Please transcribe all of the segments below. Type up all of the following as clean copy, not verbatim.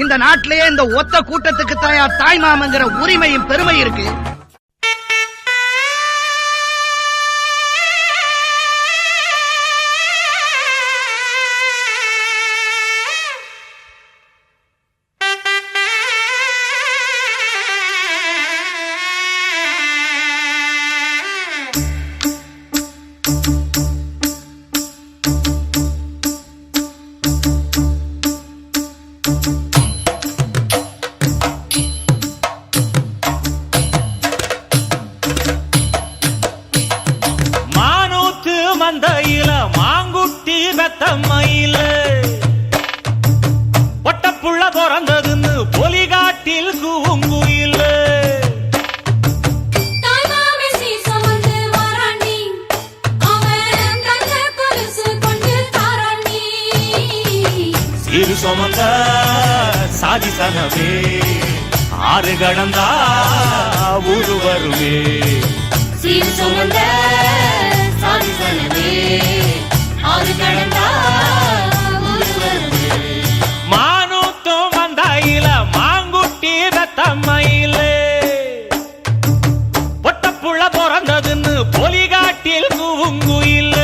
இந்த நாட்டிலேயே இந்த ஒத்த கூட்டத்துக்கு தாயா தாய் மாமங்கிற உரிமையும் பெருமை இருக்கு. மந்தையில மாங்குட்டி பெத்தம்மையில பொட்டப்புள்ள பிறந்ததுன்னு பொலிகாட்டில் கூங்குயில சிறு சுமந்த சாதி சனவே ஆறு கடந்தா ஊரு வருவே சிறு சுமந்த சாதி சனவே ஆறு கடந்தா ஊரு வருவே மானூத்தும் மந்தாயில மாங்குட்டி பெத்தம்மையில பொட்டப்புள்ள பிறந்ததுன்னு பொலிகாட்டில் கூங்குயில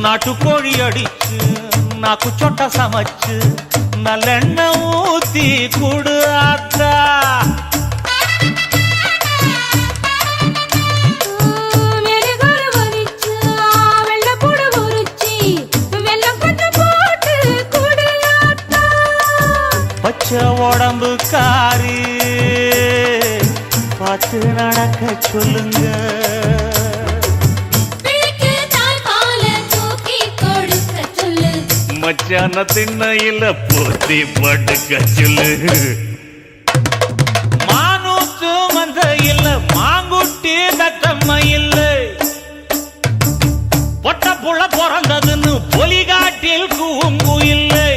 நாட்டுக்கோழி அடிச்சு நாக்கு சொட்ட சமைச்சு நல்லெண்ணெய் ஊத்தி குடு ஆத்தா பச்சை உடம்பு காரி பார்த்து நடக்க சொல்லுங்க மச்சான திண்ணையில போத்தி படுக்க சொல்லு மானூத்து மந்தையில மாங்குட்டி பெத்தம்மையில பொட்டப்புள்ள பிறந்ததுன்னு பொலிகாட்டில் கூங்குயில்லை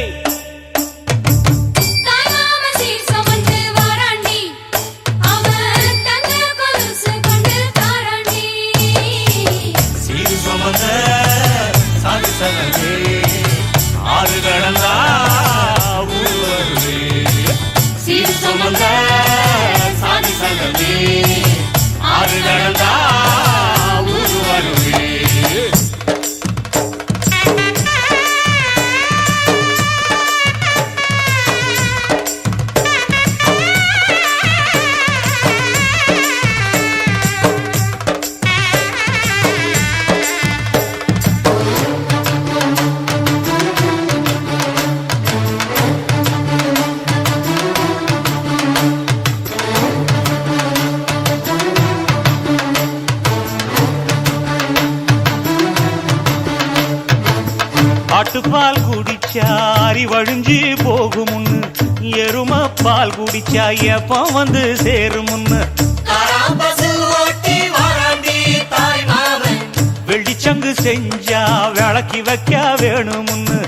ஆறு கடந்தா ஊரு வருவே சிறு சுமந்த சாதி சனவே ஆறு கடந்தா ஊரு வருவே ஆட்டுப்பால் குடிச்சா அறிவழிஞ்சி போகுமுன்னு எரும பால் குடிச்சா எப்ப வந்து சேருமுன்னு வெள்ளிச்சங்கு செஞ்சா விளக்கி வைக்க வேணுமுன்னு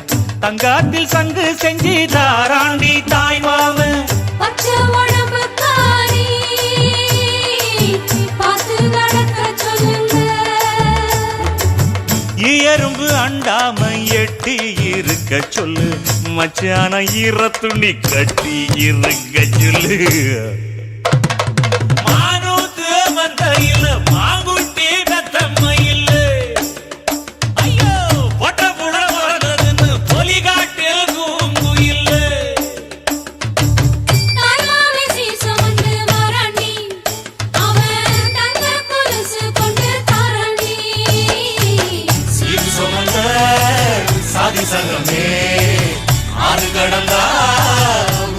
தங்காத்தில் சங்கு செஞ்சு தாராண்டி தாய் மாமன் எறும்பு அண்டாம எட்டி இருக்க சொல்லு மச்சான ஈர துணி கட்டி இருக்க சொல்லு மானூத்து மந்தையில மாங்குட்டி பெத்தம்மையில ஐயோ பொட்டப்புள்ள பிறந்ததுன்னு பொலிகாட்டில் கூங்குயில்ல சாதி சங்கமே ஆறு கடந்தா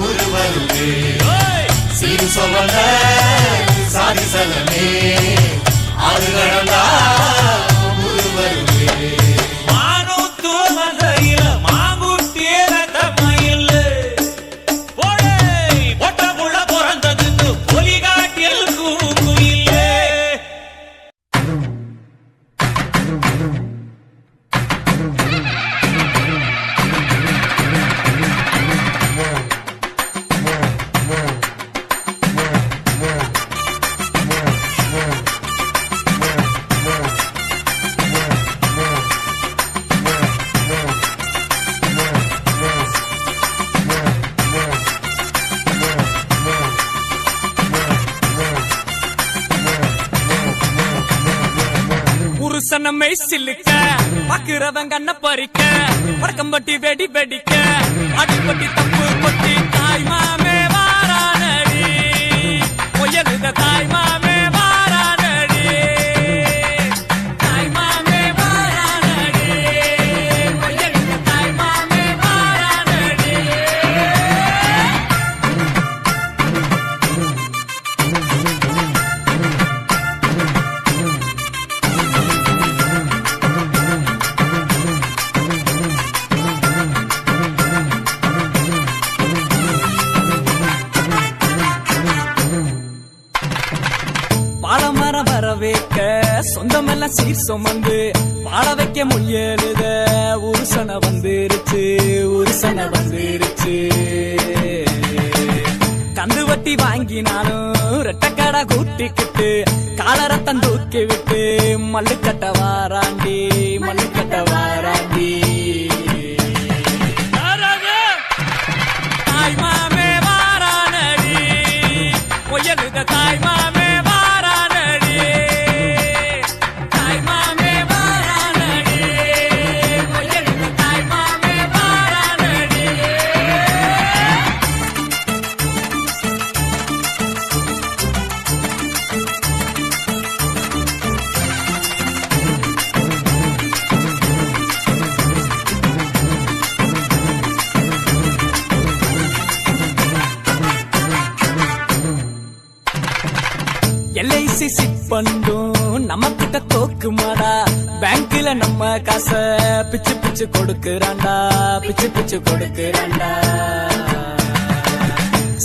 ஊரு வருவே சிறு சுமந்த சாதி சனமே ஆறு கடந்தா ஊரு வருவே மானூத்து மந்தையில மாங்குட்டி ரத்தமயில போடே பொட்ட புள்ள பிறந்ததுக்கு பொலி காட்டில் கூங்குயிலே புருஷனமை சில்லுக்க பாக்குறவன் கண்ண பறிக்க வடக்கம்பட்டி வெடி வெடிக்க அடிப்பட்டி தப்பு கொட்டி தாய் மாமே வாரானடி பொய்யலுத தாய் மாமே வாரானடி தாய் மாமே வாரானடி பொய்யலுத தாய் மாமே வாரானடி பாலமரம் வர வைக்க சொந்தமெல்லாம் சீர் சுமந்து வாழ வைக்க முயலுத உருசன வந்துருச்சு உருசன வந்துருச்சு கந்து வட்டி வாங்கினாலும் ரெட்டக்கடை கூட்டிக்கிட்டு காலரத்தம் தூக்கி விட்டு மல்லுக்கட்ட வாராண்டி மல்லுக்கட்ட வாராண்டி தாய் மாமே வாரானடி பொய்யலுத தாய் மாமே வாரானடி தாய் மாமே வாரானடி பொய்யலுத தாய் மாமே வாரானடி எல்ஐசி சிட் பண்ணும் நம்ம கிட்ட தோக்குமாடா பேங்க்ல நம்ம காச பிச்சு பிச்சு கொடுக்கறாண்டா பிச்சு பிச்சு கொடுக்கறாண்டா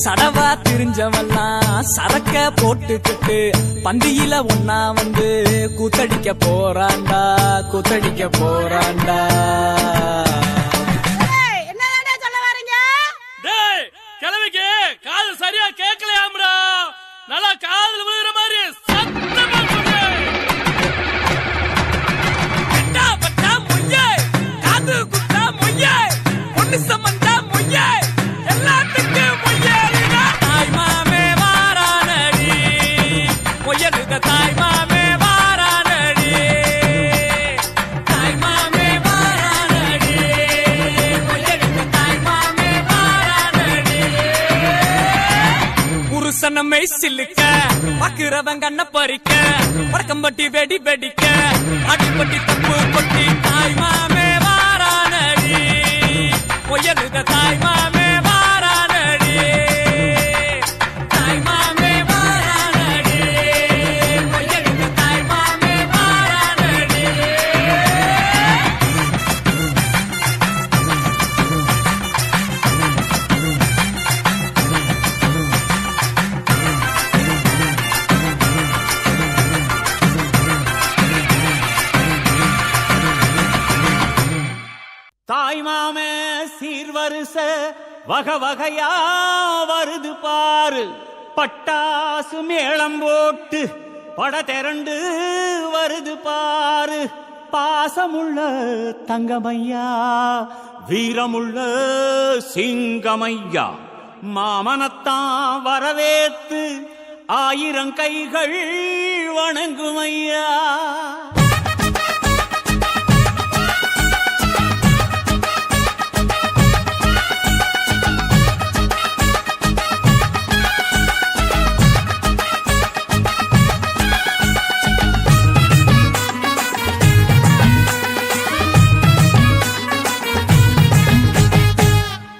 சடவா திரிஞ்சவெல்லாம் சரக்க போட்டுக்கிட்டு பந்தியில ஒன்னா வந்து கூத்தடிக்க போறாண்டா கூத்தடிக்க போறாண்டா டேய் கிழவிக்கு காது சரியா கேட்கலையாம்ரா நல்லா காதுல விழுகிற மாதிரி சத்தமா சொல்லு எட்டா பட்டா மொய்யே காது குத்தா மொய்யே பொண்ணு சம்பந்தா மொய்யே எல்லாத்துக்கு மொய்யேடா தாய் மாமே வாரானடி மொய்யலுத தாய் மாமே வாரானடி தாய் மாமே வாரானடி மொய்யலுத தாய் மாமே வாரானடி புருஷனமை சில்லுக்க பாக்குறவன் கண்ண பறிக்க வடக்கம்பட்டி வெடி வெடிக்க அடிப்பட்டி தப்பு கொட்டி தாய் மாமே வாரானடி பொய்யலுத தாய் மாமே வாரானடி தாய் மாமே வாரானடி பொய்யலுத தாய் மாமே வாரானடி தாய் மாமே சீர்வரிச வகை வகையா வருது பாரு பட்டாசு மேளம் போட்டு பட திரண்டு வருது பாரு பாசமுள்ள தங்கமையா வீரமுள்ள சிங்கமையா மாமனத்தான் வரவேத்து ஆயிரம் கைகள் வணங்குமையா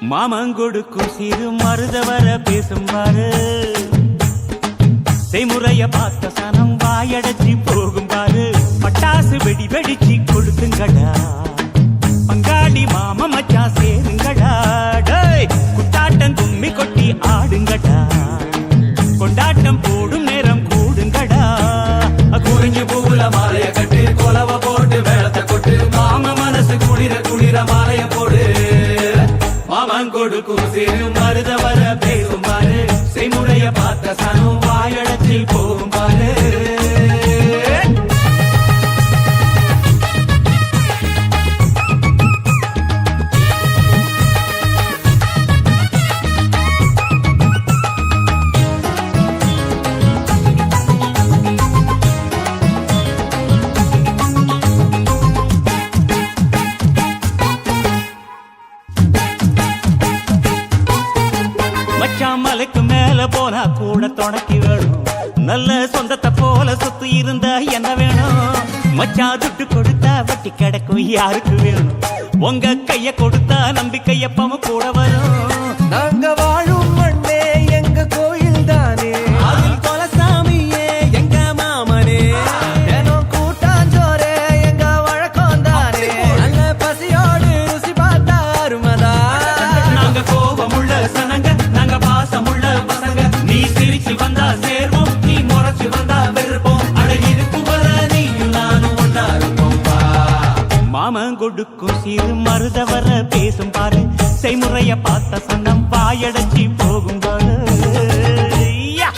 மாமங்கொடுக்கும் சிறு மருதவர பேசும் பாரு செய்முறைய பார்த்த சனம் வாயடைச்சி போகும் பாரு பட்டாசு வெடி வெடிச்சு கொடுத்துங்கடா பங்காளி மாமா மச்சான் சேருங்கடா டேய் குட்டாட்டம் கும்மி கொட்டி ஆடுங்கடா கொண்டாட்டம் போடும் நேரம் கூடுங்கடா குறிஞ்சி பூவுல மாலைய கட்டு கொலவ போட்டு வேளத்தை கொட்டு மாம மனசு குளிர குளிர மாலைய போடு மாமன் கொடுக்கும் சிறு மருத வர பேசும் பாரு செய்முறைய பார்த்த சனம் வாயடைச்சி போகும் பாரு மச்சான் மலைக்கு மேல போனா கூட துணைக்கு வேணும் நல்ல சொந்தத்தை போல சொத்து இருந்தா என்ன வேணும் மச்சான் துட்டு கொடுத்தா வட்டி கிடக்கும் யாருக்கு வேணும் உங்க கைய கொடுத்தா நம்பிக்கை எப்பவும் கூட வரும் நாங்க வாழும் மண்ணே எங்க கோயில் தானே அதில் கொலசாமியே எங்க மாமனே தினம் கூட்டாஞ்சோரே எங்க வழக்கம் தானே நல்ல பசியோடு ருசி பார்த்தா அருமதா நாங்க கோபமுள்ள சனங்க நாங்க பாசமுள்ள பசங்க நீ சிரிச்சு வந்தா சேர்வோம் நீ முறைச்சு வந்தா வெறுப்போம் அழகிருக்கும் வர நீயும் நானும் ஒன்னா இருப்போம் மாமன் கொடுக்கும் சிறு மருத வர பேசும் பாரு செய்முறைய பார்த்த சன்னம் வாயடைச்சி போகும் பாரு யா!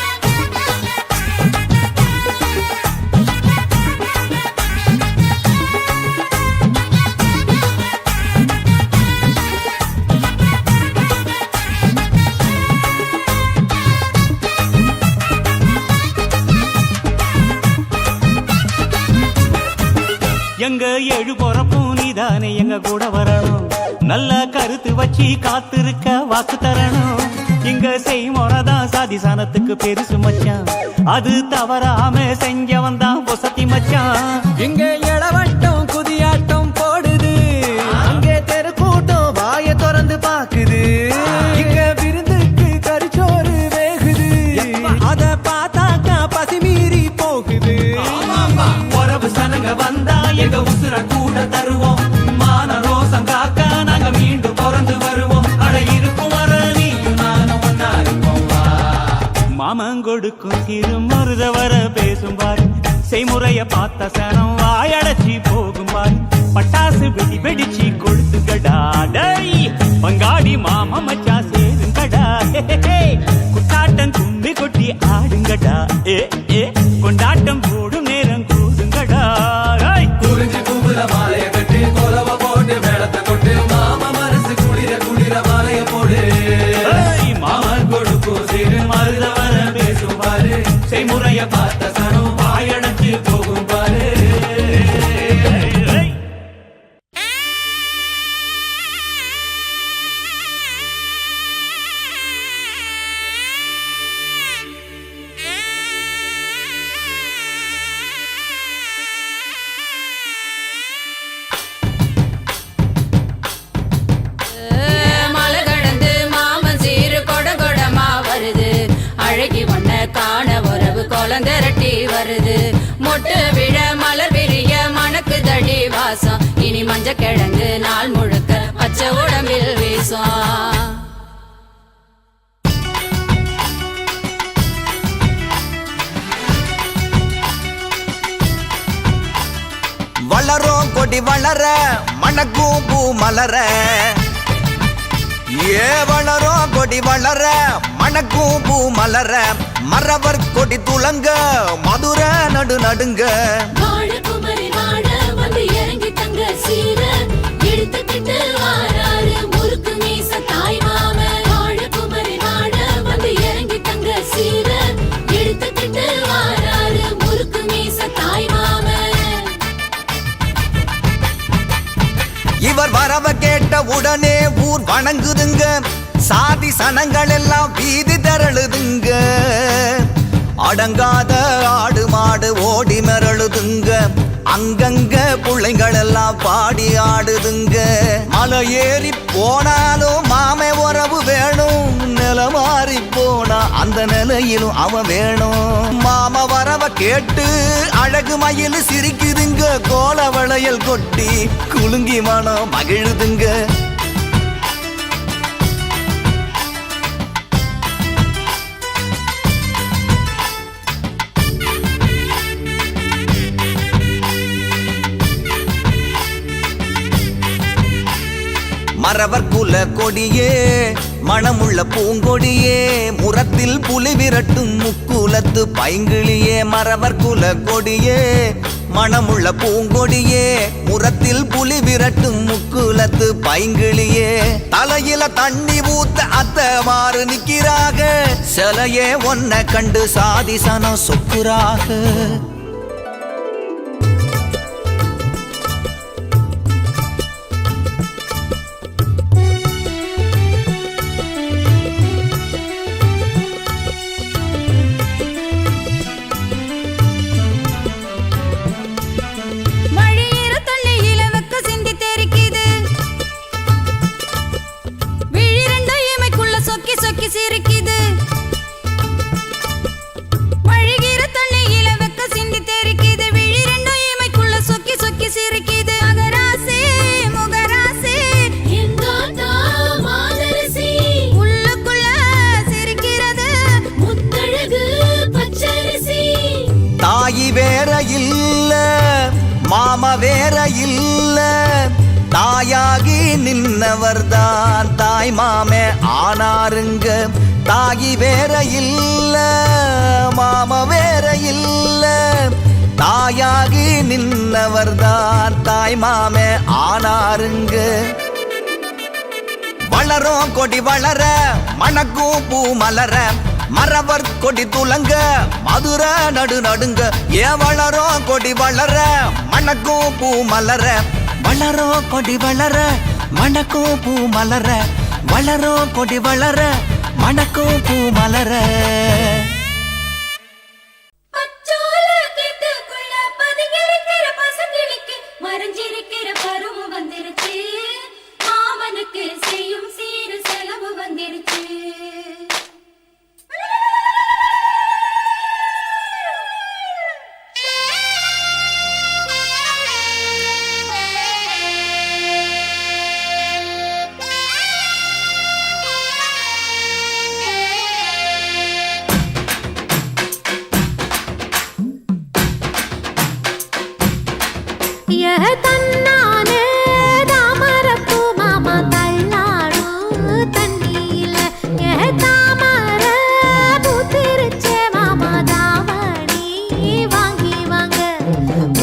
எங்க ஏழு பொறப்பும் நீதானே எங்க கூட வரணும் நல்ல கருத்து வச்சு காத்திருக்க வாக்கு தரணும் இங்க செய்முறைதான் சாதி சாணத்துக்கு பெருசு மச்சான் அது தவறாம செஞ்சவன் தான் பொசத்தி மச்சான் இங்க இளவட்டம் குதியாட்டம் போடுது அங்கே தெருக்கூட்டம் வாய திறந்து பாக்குது இங்க விருந்துக்கு கரிச்சோறு வேகுது அத பார்த்தாக்கா பசி மீறி போகுது உறவு சனங்க வந்தா எங்க உசுர கூட தருவோம் மான ரோசம் காக்க நாங்க மீண்டும் பிறந்து வருவோம் அட இருக்கும் வர நீயும் நானும் ஒன்னா இருப்போம் வா. மாமன் கொடுக்கும் சிறு மருத வர பேசும் பாரு செய்முறைய பார்த்த சனம் வாயடைச்சி போகும் பாரு பட்டாசு வெடி வெடிச்சு கொளுத்துங்கடா டேய் பங்காளி மாமா மச்சா சேருங்கடா ஹே, ஹே, ஹே. குட்டாட்டம் கும்மி கொட்டி ஆடுங்கடா ஏ ஏ கொண்டாட்டம் போடும் நேரம் கூடுங்கடா ஏய். குறிஞ்சி பூவுல மாலைய கட்டி கொலவ போட்டு வேளத்தை கொட்டு மாம மனசு குளிர குளிர மாலைய போடு ஏய், மாமன் கொடுக்கும் சிறு மருத வர பேசும் பாரு செய்முறைய பார்த்த சனம் வாயடைச்சு போகும் பாரு ஏய். மலை கடந்து மாமன் சீரு கொட கொடமா வருது அழகி ஒன்ன காண உறவு கொலந்திரட்டி வருது மொட்டு விழ மலர் விரிய மணக்கு தடி வாசம் இனி மஞ்ச கிழங்கு நாள் முழுக்க பச்சை உடம்பில் வீசும் வளரும் கொடி வளர மணக்கும் பூ மலர ஏ வளரும் கொடி வளர மணக்கும் பூ மலர மரவர் கொடி துளங்க மதுர நடு நடுங்க வாழ குமரி வாழ வந்து இறங்கி தங்க சீர எடுத்துக்கிட்டு வாராரு முறுக்கு மீச தாய் மாம வாழ குமரி வாழ வந்து இறங்கி தங்க சீர எடுத்துக்கிட்டு வாராரு முறுக்கு மீச தாய் மாம இவர் வரவ கேட்ட உடனே ஊர் வணங்குதுங்க சாதி சனங்கள் எல்லாம் வீதி திரளுதுங்க அடங்காத ஆடு மாடு ஓடி மிரளுதுங்க அங்கங்க பிள்ளைங்கள் எல்லாம் பாடி ஆடுதுங்க மலை ஏறி போனாலும் மாமே உறவு வேணும், நில மாறி போனா அந்த நிலையிலும் அவன் வேணும். மாம வரவ கேட்டு அழகு மயில் சிரிக்குதுங்க, கோல வளையல் கொட்டி குலுங்கி மனம் மகிழுதுங்க. மறவர் குல கொடியே மணமுள்ள பூங்கொடியே, முரத்தில் புலி விரட்டும் முக்குலத்து பைங்கிளியே. மறவர் குல கொடியே மணமுள்ள பூங்கொடியே, முரத்தில் புலி விரட்டும் முக்குலத்து பைங்கிளியே. தலையில தண்ணி ஊத்த அத்த மாறு நிக்கிறாக, சிலையே ஒன்ன கண்டு சாதி சனம் சொக்குறாக. தாயி வேற இல்ல மாமா வேற இல்ல, தாயாகி நின்னவர்தான் தாய் மாமே ஆனாருங்க. தாயி வேற இல்ல மாமா வேற இல்ல, தாயாகி நின்னவர்தான் தாய் மாமே ஆனாருங்க. வளரும் கொடி வளர மணக்கும் பூ மலர, மறவர் கொடி துலங்க மதுர நடு நடுங்க. ஏன் வளரும் கொடி வளர மணக்கும் பூ மலர, வளரும் கொடி வளர மணக்கும் பூ மலர, வளரும் கொடி வளர மணக்கும் பூ மலர. மறைஞ்சிருக்கிற பருவம் வந்துருச்சு, மாமனுக்கு செய்யும் சீரு செலவு வந்துருச்சு. தன்னானே தாமரப்பூ மாமா தள்ளாடும் தண்ணியில, தாமர பூத்திருச்சே மாமா தாவணி வாங்கி வாங்க.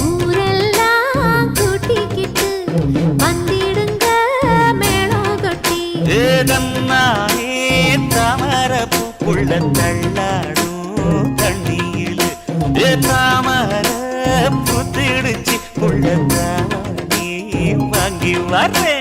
ஊரெல்லாம் கூட்டிக்கிட்டு வந்திடுங்க மேளம் கொட்டி. தன்னானே தாமரப்பூ புள்ள தள்ளாடும் தண்ணியில, தாமர பூத்திடுச்சு நீ வாங்கி வரேன்.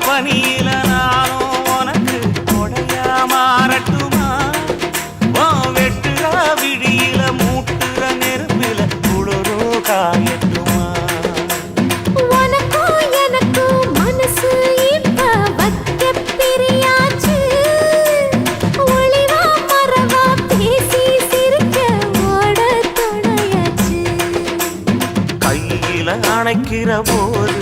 பனியில நானும் உனக்கு கொடையா மாறட்டுமா, வெட்டுற விழியில மூட்டுற நெருப்பில குளிரோ காயட்டுமா. உனக்கும் எனக்கும் மனசு இப்ப வைக்க பிரியாச்சு, ஒளிவா மறவா பேசி சிரிக்க ஓட துணையாச்சு. கையில அணைக்கிற போது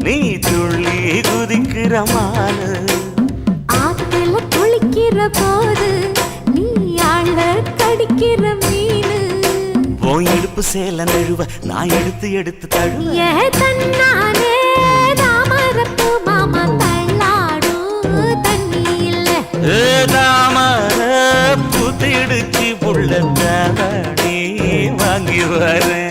நீ துள்ளி குதிக்கிற மானு, ஆத்துல குளிக்கிற போது நீ ஆள கடிக்கிற மீனு. உன் இடுப்பு சேல நழுவ நான் எடுத்து எடுத்து தழுவ. தன்னானே தாமரப்பூ மாமா தள்ளாடும் தண்ணியில, தாமர புத்திடுச்சு புள்ள தாவணி வாங்கி வரேன்.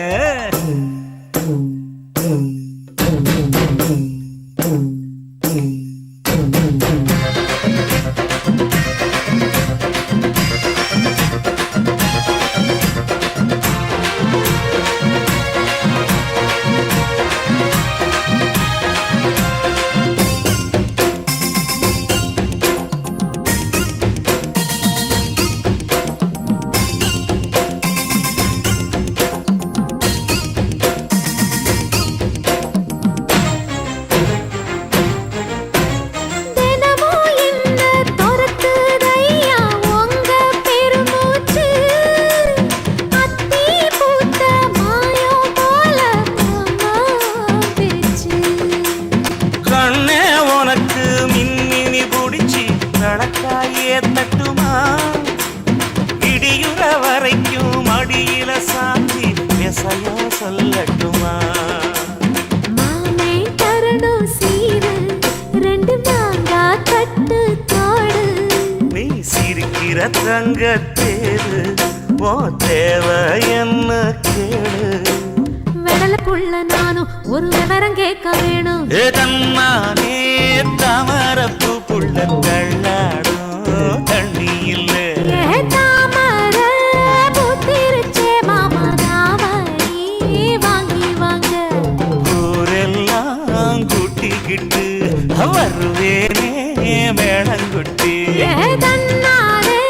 தினமும் என்ன துரத்துதையா உங்க பெருமூச்சு அத்தி பூத்த மாயம் போல மாமா பேச்சு கண்ணே உனக்கு மின்மினி பிடிச்சி நடக்காயே தட்டுமா இடியுற வரைக்கும் அடியில சாந்தி விசையோ சொல்லட்டுமா மாமே தரணும் சீரு ரெண்டு மாங்கா கட்டு தோடு நீ சிரிக்கிற தங்கத்தேரு ஓ தேவை என்ன கேளு வெடல புள்ள நானும் ஒரு விவரம் கேட்க வேணும் தன்னானே தாமரப்பு புள்ள கள்ளாடும் தண்ணி இல்லை ஏ தாமர பூத்திருச்சே மாமா தாவணி வாங்கி வாங்க ஊரெல்லாம் கூட்டிக்கிட்டு வருவேனே மேளங்குட்டி ஏ தன்னாலே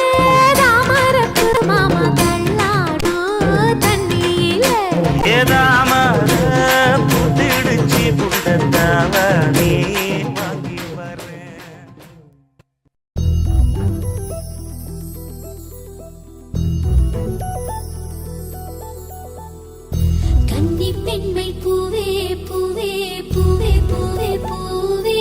தாமரப்பு மாமா தள்ளாடும் தண்ணியில ஏதாமர புத்திடுச்சி புள்ள தாவணி வாங்கி வரேன். கன்னி பெண்மை பூவே பூவே பூவே பூவே பூவே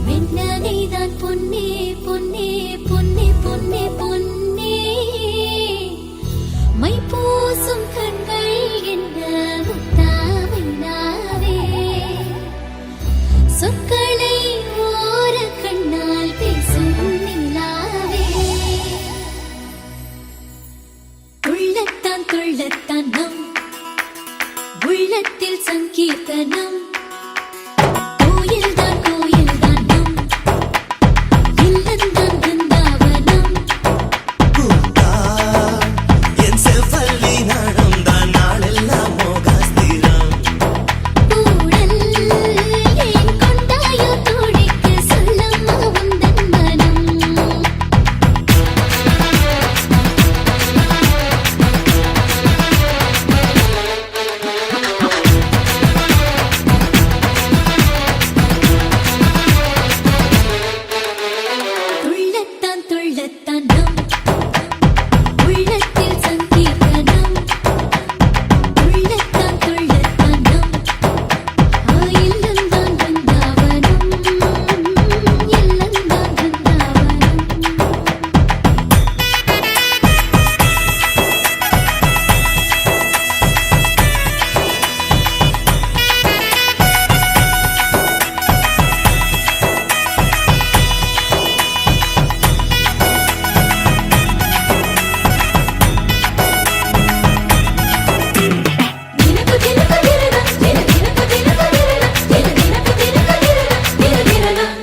வெண்ணனைதான் பொன்னே பொன்னே பொன்னே பொன்னே பொன்னே மை பூசும் கண்கள் என்ன முத்தாமைனாவே சொற்களை ஓர கண்ணால் பேசும் நிலாவே உள்ளத்தான் கொள்ளத்தான் நம் உள்ளத்தில் சங்கீர்த்தனம் கோயில்தான் கோயில்தான் நம் இல்லந்தான் பிருந்தாவனம் என் செல்வல்லி நடந்தான் நாளெல்லாம் மோகாஸ்திரம் கூடல் ஏன் கொண்டாயோ தோழிக்கு சொல்லம்மா உந்தன் மனம் துள்ளத்தான் துள்ளத்தான் நம் உள்ளத்தில் சங்கீர்த்தனம் துள்ளத்தான் துள்ளத்தான் நம் இல்லந்தான் பிருந்தாவனம் இல்லந்தான் பிருந்தாவனம் தினக்கு தினக்கு தினனா தினக்கு தினக்கு தினனா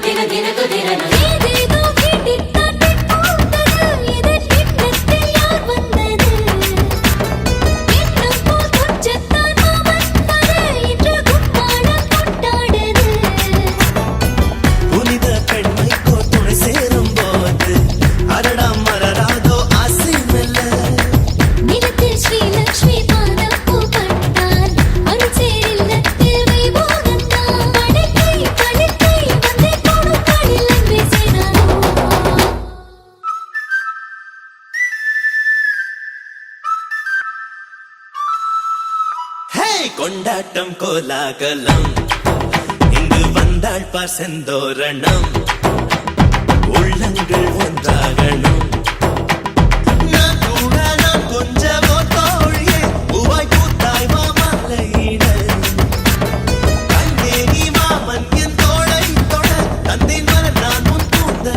தினக்கு தினனா ஏதேதோ கேட்டித்தான் போந்தது இது கிண்ணத்தில் யார் வந்தது கிண்ணம் போல் கொஞ்சத்தான் மாமந்தது இன்று கும்மாளம் கொண்டாடுது புனித பெண்மைக்கோ துணை சேரும் போது அரடம் மலராதோ ஆசை மெல்ல நிலத்தில் ஸ்ரீலக்ஷ்மி பாதம் பூ பட்டால் அருச்சேரில்லத்தில் வைபோகத்தான் படுக்கை படுக்கை வந்து கொடுக்காடில் அன்பே சேனாரோ ஹே கொண்டாட்டம் கோலாகலம் இங்கு வந்தாள் பார் செந்தோரணம் உள்ளங்கள் ஒன்றாகணும் நான் கூட நான் கொஞ்சமோ தோழியே பூவாய் பூத்தாய் மாமலையிட கண்டே நீ மாமன் என் தோளை தொட தந்தை மலர் நான் முன் கூந்த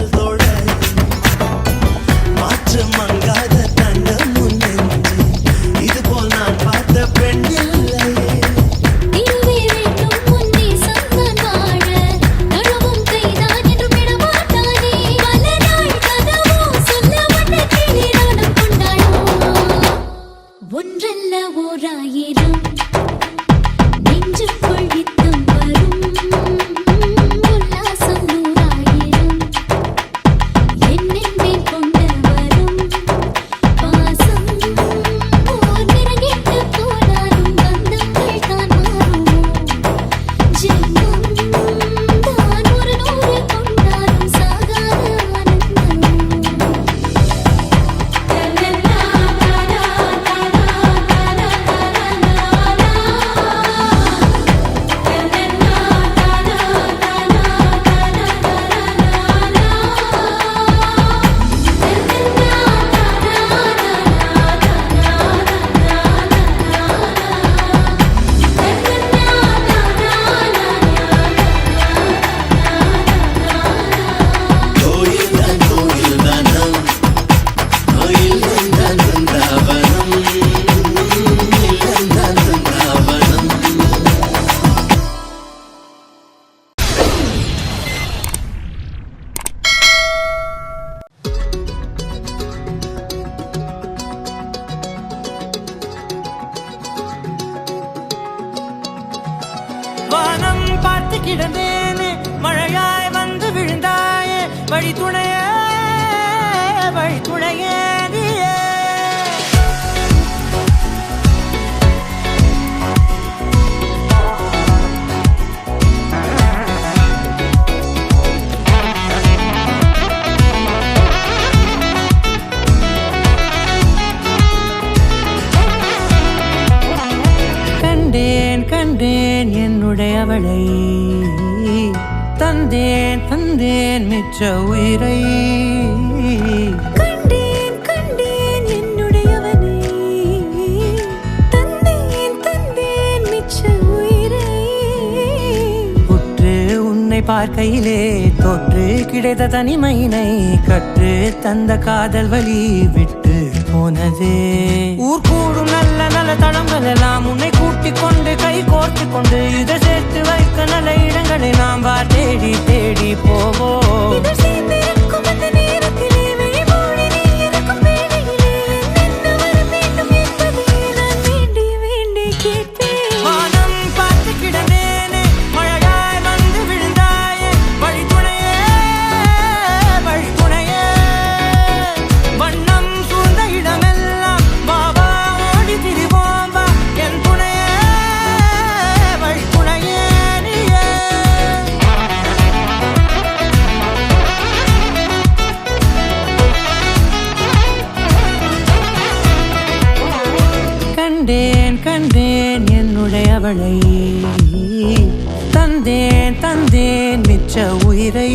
வானம் பார்த்து கிடந்தேனே மழையாய் வந்து விழுந்தாயே வழி துணையே நீயே கண்டேன் என்னுடையவளை தந்தேன் மிச்ச உயிரை கண்டேன் என்னுடையவனை தந்தேன் மிச்ச உயிரை உற்று உன்னை பார்க்கையிலே தொற்று கிடைத்த தனிமையினை கற்று தந்த காதல் வழி விட்டு போனதே ஊர் கூடும் நல்ல நல்ல தளங்கள் எல்லாம் உன்னை கூட்டிக் கொண்டு கை கோர்த்து கொண்டு இதை சேர்த்து வைக்க நல்ல இடங்களை நாம் தேடி தேடி போவோம் வானம் பார்த்து கிடந்தேனே மழையாய் வந்து விழுந்தாயே வழி துணையே வண்ணம் சூழ்ந்த இடமெல்லாம் பாபா ஓடி திரிவோம் வா என் துணையே வழி துணையே நீயே கண்டேன் என்னுடையவளை தந்தேன் மிச்ச உயிரை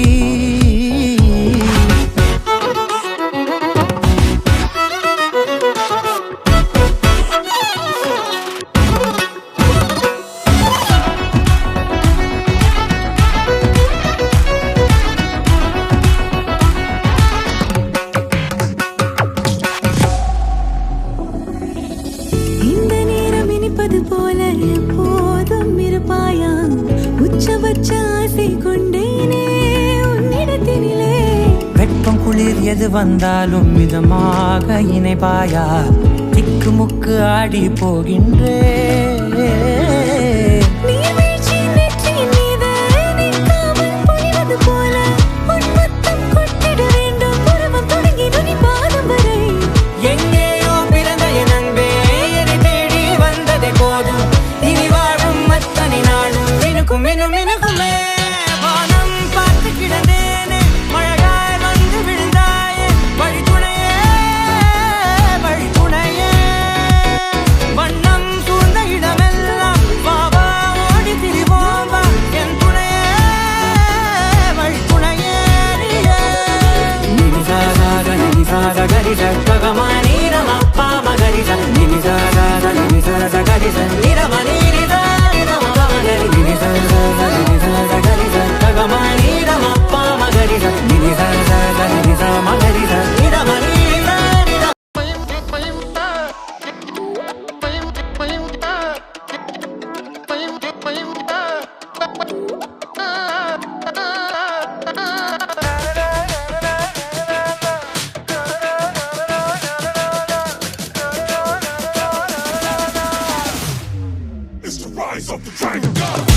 இந்த நேரம் இனிப்பது போல எப்போதும் இருப்பாயா உச்சபட்ச ஆசை கொண்டேனே உன்னிடத்தினிலே வெப்பம் குளிர் எது வந்தாலும் மிதமாக இணைப்பாயா திக்கு முக்கு ஆடி போகின்றே நீர்வீழ்ச்சி நெற்றியின் மீது நிற்காமல் பொழிவது போல உன் முத்தம் கொட்டிட வேண்டும் உருவம் தொடங்கி நுனி பாதம் வரை எங்கேயோ பிறந்த என் அன்பே என்னை தேடி வந்ததே போதும் இனி வாழும் அத்தனை நாளும் மினுக்குமே வானம் பார்த்து கிடந்தேனே மழையாய் வந்து விழுந்தாயே வழி துணையே வண்ணம் சூழ்ந்த இடமெல்லாம் பாபா ஓடி திரிவோம் வா என் துணையே வழி துணையே நினிசாத கரிச ககமானி ரமப்பா மகரிச நினிசாத கரிச நிரமணி ககமானி ரமப்பா மகரிச நினிசாத மகரிச நிரமணி It's the rise of the dragon god.